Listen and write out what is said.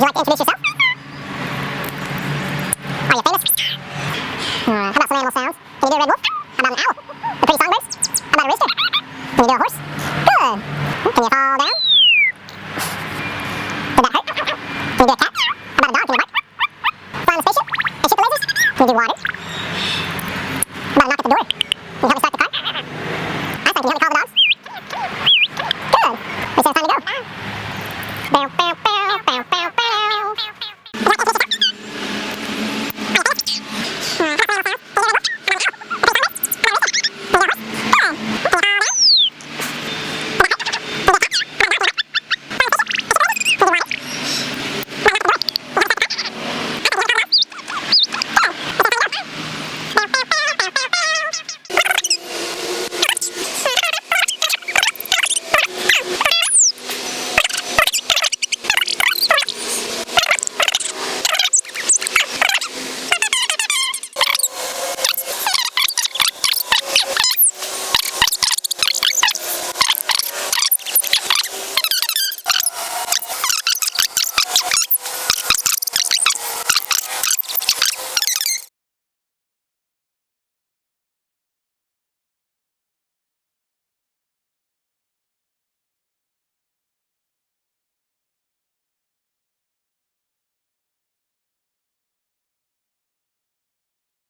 you like to introduce yourself? Are you famous? How about some animal sounds? Can you do a red wolf? How about an owl? A pretty songbird? How about a rooster? Can you do a horse? Good. Can you fall down? Did that hurt? Can you do a cat? How about a dog? Can you bark? Fly on a spaceship? And shoot the lasers? Can you do water?